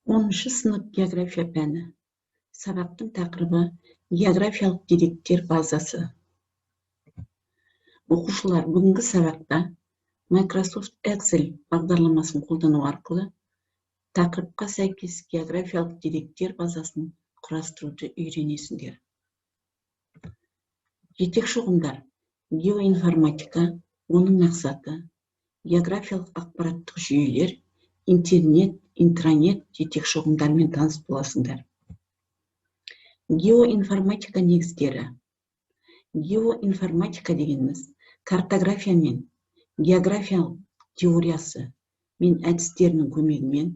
10 сынып география пәні. Сабақтың тақырыбы географиялық деректер базасы. Оқушылар бүгінгі сабақта Microsoft Excel бағдарламасын қолдану арқылы тақырыпқа сәйкес географиялық деректер базасын құрастыруды үйренесіңдер. Жетекші ұғымдар: геоинформатика, оның мақсаты, географиялық ақпараттық жүйелер, интернет, интранет жетекші ұғымдармен таныс боласыңдар. Геоинформатика негіздері. Геоинформатика дегеніміз картография мен географиялық теориясы мен әдістерінің көмегімен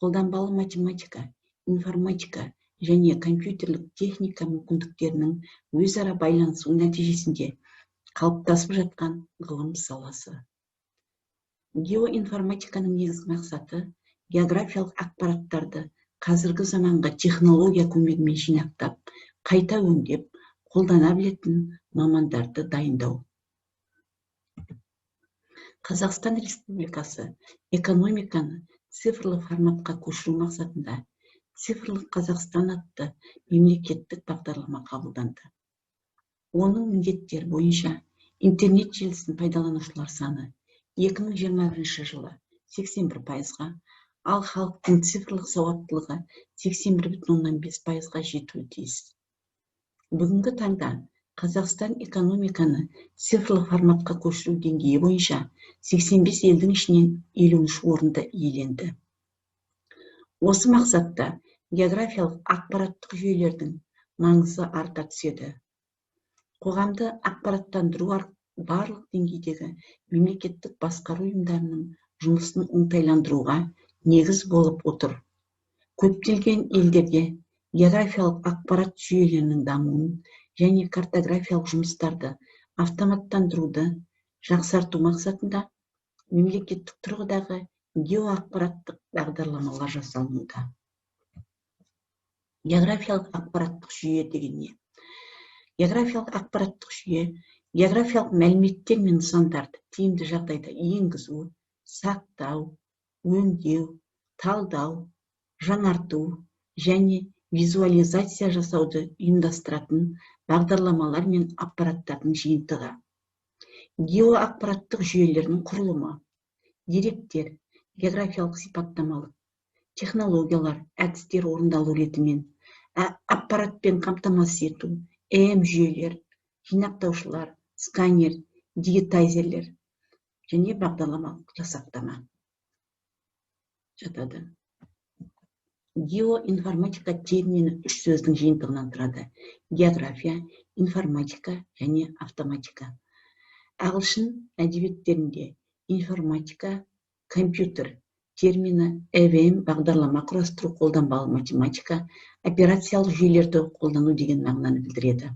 қолданбалы математика, информатика және компьютерлік техника мүмкіндіктерінің өзара байланысу нәтижесінде қалыптасып жатқан ғылым саласы. Геоинформатиканың негізгі мақсаты географиялық ақпараттарды қазіргі заманғы технология көмегімен жинақтап, қайта өңдеп, қолдана білетін мамандарды дайындау. Қазақстан Республикасы экономиканы цифрлы форматқа көшіру мақсатында Цифрлық Қазақстан атты мемлекеттік бағдарлама қабылданды. Оның міндеттер бойынша интернет желісін пайдаланушылар саны 2021 жылы 81%-ға, ал халықтың цифрлық сауаттылығы 81,5%-ға жетуі тиіс. Бүгінгі таңда Қазақстан экономиканы цифрлық форматқа көшіру деңгейі бойынша 85 елдің ішінен 50-ші орынды иеленді. Осы мақсатта географиялық ақпараттық жүйелердің маңызы арта түседі. Қоғамды ақпараттандыру барлық деңгейдегі мемлекеттік басқару ұйымдарының жұмысын оңтайландыруға негіз болып отыр. Көптеген елдерде географиялық ақпарат жүйелерінің дамуын және картографиялық жұмыстарды автоматтандыруды жақсарту мақсатында мемлекеттік тұрғыдағы геоақпараттық бағдарламалар жасалынуда. Географиялық ақпараттық жүйе деген не? Географиялық ақпараттық жүйе географиялық мәліметтер мен нысандарды тиімді жағдайда енгізу, сақтау, өңдеу, талдау, жаңарту және визуализация жасауды ұйымдастыратын бағдарламалар мен аппараттардың жиынтығы. Геоақпараттық жүйелердің құрылымы, деректер, географиялық сипаттамалық, технологиялар, әдістер орындалу ретімен, аппаратпен қамтамасыз ету, жүйелер, жинақтаушылар, сканер, дигитайзерлер және бағдарламалық жасақтама жатады. Геоинформатика термині 3 сөздің жиынтығынан тұрады: география, информатика және автоматика. Ағылшын әдебиеттерінде информатика, компьютер термині бағдарлама құрастыру, қолданбалы математика, операциялық жүйелерді қолдану деген мағынаны білдіреді.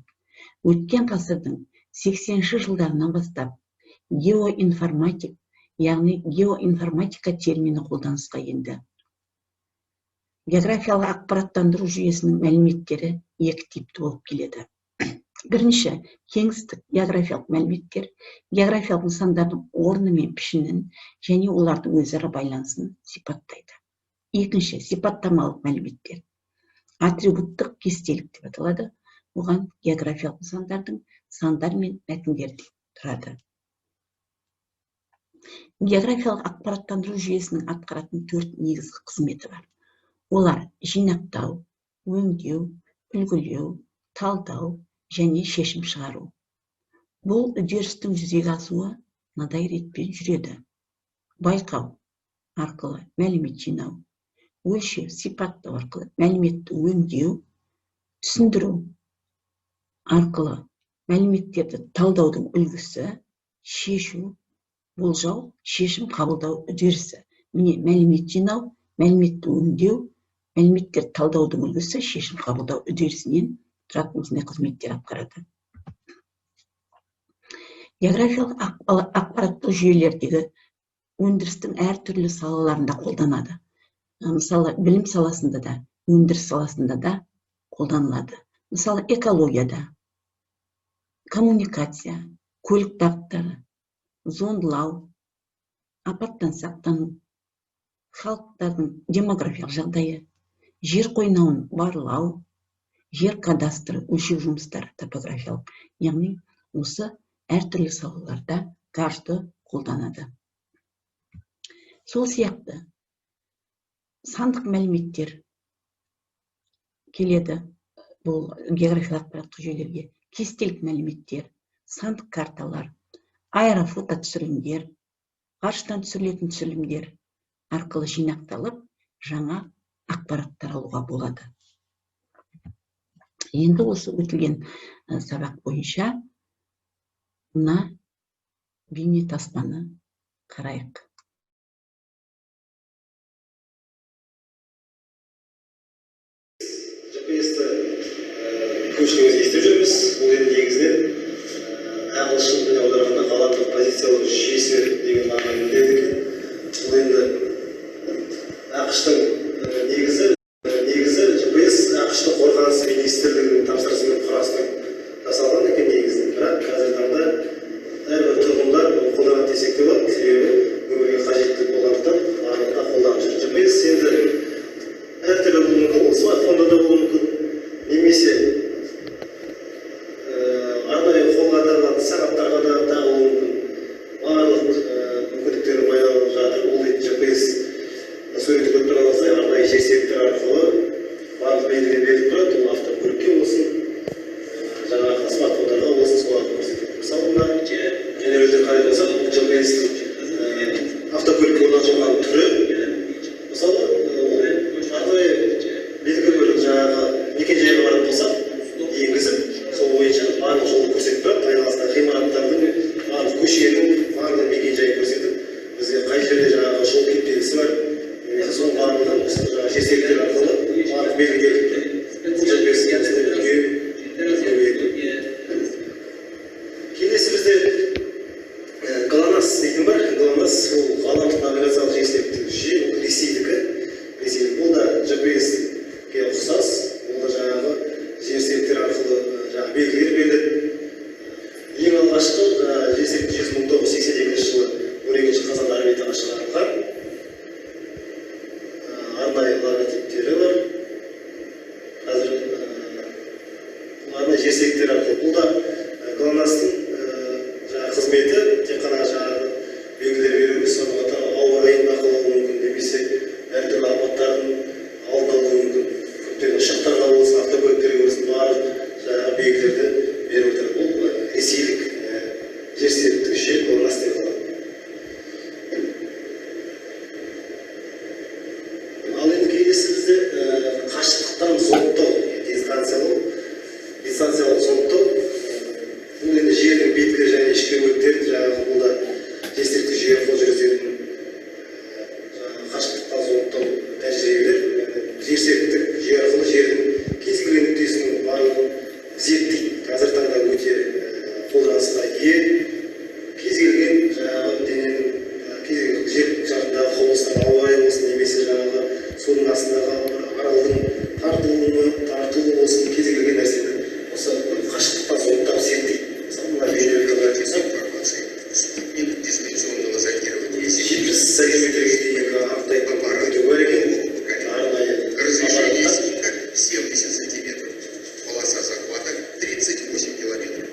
Өткен ғасырдың 80-ші жылдарынан бастап геоинформатик, яғни геоинформатика термині қолданысқа енді. Географиялық ақпараттандыру жүйесінің мәліметтері екі типті болып келеді. Бірінші, кеңістік географиялық мәліметтер географиялық нысандардың орны мен пішінін және олардың өзара байланысын сипаттайды. Екінші, сипаттамалық мәліметтер атрибуттық кестелік деп аталады. Оған географиялық нысандардың сандар мен мәтіндерден тұрады. Географиялық ақпараттандыру жүйесінің атқаратын 4 негізгі қызметі бар. Олар жинақтау, өңдеу, үлгілеу, талдау және шешім шығару. Бұл үдерістің жүзеге асуы мынадай ретпен жүреді: байқау арқылы мәлімет жинау, өлшеу, сипаттау арқылы мәліметті өңдеу, түсіндіру арқылы мәліметтерді талдаудың үлгісі, шешу, болжау, шешім қабылдау үдерісі. Міне мәлімет жинау, мәліметті өңдеу, мәліметтер талдаудың үлгісі, шешім қабылдау үдерісінен тұратын қызметтер атқарады. Географиялық ақпараттық жүйелердегі өндірістің әртүрлі салаларында қолданады. Мысалы, білім саласында да, өндіріс саласында да қолданылады. Мысалы, экологияда, коммуникация, көлік бағыттары, зондылау, апаттан сақтану, халықтардың демографиялық жағдайы, жер қойнауын барлау, жер кадастры, өлшеу жұмыстары, топографиялық, яғни осы әртүрлі салаларда карты қолданады. Сол сияқты сандық мәліметтер келеді бұл географиялық ақпараттық жүйелерге. Кестелік мәліметтер, сандық карталар, аэрофото түсірілімдер, ғарыштан түсірілетін түсірілімдер арқылы жинақталып, жаңа ақпараттар алуға болады. Енді осы өтілген сабақ бойынша мына бейнетаспаны қарайық. GPS-ті көпшілігіміз естіп жүрміз. Бұл енді негізінен ағылшын тіліне аударғанда ғаламдық позициялау жүйесі деген мағынаны береді екен. Бұл енді ақш-тың негізі GPS ақш-тың қорғаныс министрлігінің тапсырысымен құрасымен жасалған екен негізінен. Бірақ қазіргі таңда әрбір тұрғындар қолданады десек те болады. Себебі өмірге қажеттілік болғандықтан барлығына қолданып жүр. GPS енді әртүрлі болуы мүмкін, смартфонда да болуы мүмкін, немесе арнайы қолға тағылған сағаттарға да тағылуы мүмкін. Барлық мүмкіндіктері байланып жатыр. Ол GPS суреті көріп тұрған осылай арнайы жер серіктер арқылы барлық белгілер беріліп тұрады. Ол автокөлікке болсын, жаңағы смартфондарға болсын, соларды көрсетеді. Мысалы, мына жөнелуді қарай болсақ, GPS-тің автокөлікке орнатылған түрі, мысалы, арнайы белгі бөліп жаңағы мекен-жайға баратын болсақ, енгізіп, сол бойынша барлық жолды көрсетіп тұрады. Айналасындағы ғимараттардың, барлық көшенің, барлық мекен-жайын көрсетіп, бізге қай жерде жаңағы жол кептелісі бар, немесе соның барлығын жер серіктер арқылы барлық белгілер келесі бізде GLONASS дейтін бар. GLONASS ол ғаламдық навигациялық жүйесінің жүйе, ол ресейдікі. Бұл да GPS-ге ұқсас, ол да жаңағы жер серіктер арқылы белгілер беріледі. Ең алғашқы жер серіктер жүйесі 1982 жылы 12 қазанда Арменияда шығарылған. Арнайы логотиптері бар. Қазір арнайы жер серіктер арқылы. Бұл да GLONASS-тың қызметі тек қана белгілер беру емес, сонымен қатар ауа райын бақылауы мүмкін, немесе әртүрлі апаттардың алдын алуы мүмкін. Көптеген ұшақтарға болсын, автокөліктерге болсын, барлық белгілерді беріп отыр. Бұл ресейлік жер серіктік жүйе GLONASS деп аталады. Ал енді келесі бізде қашықтықтан зондтау, дистанциялық зондтау. Бұл енді жердің беткі және ішкі бөліктерін жаңағы бұл да жер серіктік жүйе арқылы жүргізетін қашықтықтан зондтау тәжірибелер. Жер серіктік жүйе арқылы жердің кез келген нүктесінің барлығын зерттейді. Қазіргі таңда өте қолданысқа ие. Кез келген жаңағы дененің кез келген жер жағындағы құбылыстар, ауа райы болсын, немесе жаңағы судың астындағы аралдың тартылуы болсын, кез келген нәрсені осы қашықтықтан зондтап зерттейді. Разрешение сантиметров, полоса захвата 38 километров.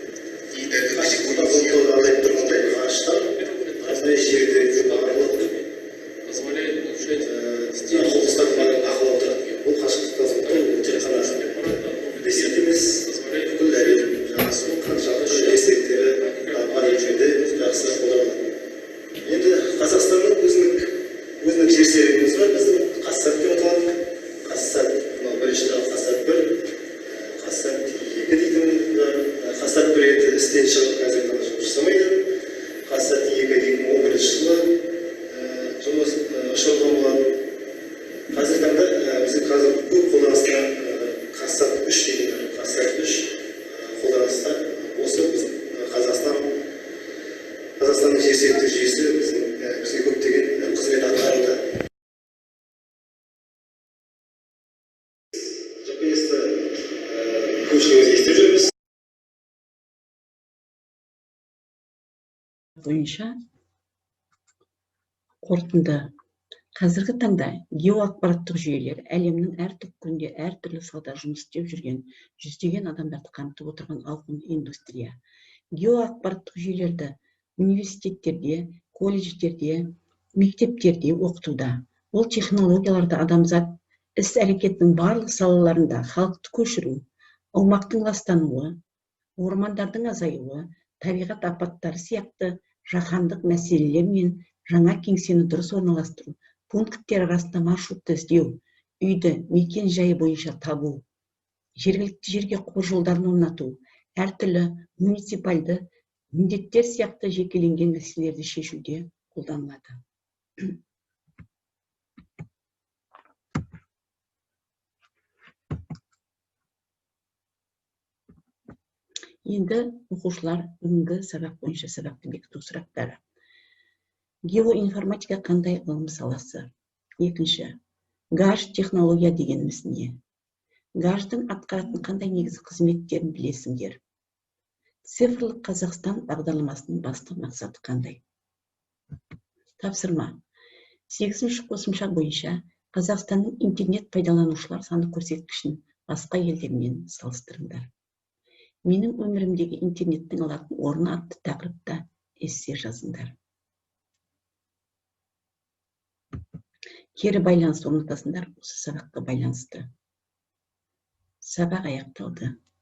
И это позволяет улучшать Қазақстанның өзінің жер серігіміз бар. Біздің Қазсат деп аталады. Қазсат, бірінші Қазсат 1, Қазсат 2 дейтін бар. Қазсат 1 енді істен шығып қазіргі таңда жұмыс жасамайды. Қазсат 2 дейтін 11 жылы жұмыс ұшырылған болады. Қазіргі таңда біздің қазір көп қолданыста Қазсат 3 дейтін бар. Қазсат 3 қолданыста. Осы біздің Қазақстанның жер серіктік жүйесі бізге көптеген қызмет атқаруда. GPS-ті көпшілігіміз естіп жүрміз. Бойынша қорытынды Қазіргі таңда геоақпараттық жүйелер әлемнің әр түкпірінде әртүрлі салада жұмыс істеп жүрген жүздеген адамдарды қамтып отырған ауқымды индустрия. Геоақпараттық жүйелерді университеттерде, колледждерде, мектептерде оқытуда. Ол технологияларды адамзат іс-әрекетінің барлық салаларында халықты көшіру, аумақтың ластануы, ормандардың азаюы, табиғат апаттары сияқты жаһандық мәселелер мен жаңа кеңсені дұрыс орналастыру, пункттер арасында маршрутты іздеу, үйді мекен жайы бойынша табу, жергілікті жерге қор жолдарын орнату, әртүрлі муниципалды міндеттер сияқты жекеленген мәселелерді шешуде қолданылады. Енді оқушылар бүгінгі сабақ бойынша сабақты бекіту сұрақтары. Геоинформатика қандай ғылым саласы? Екінші, гаж технология дегеніміз не? Гаждың атқаратын қандай негізгі қызметтерін білесіңдер? Цифрлық Қазақстан бағдарламасының басты мақсаты қандай? Тапсырма. 8-ші қосымша бойынша Қазақстанның интернет пайдаланушылар саны көрсеткішін басқа елдермен салыстырыңдар. Менің өмірімдегі интернеттің алатын орны атты тақырыпта эссе жазыңдар. Кері байланыс орнатасыңдар осы сабаққа байланысты. Сабақ аяқталды.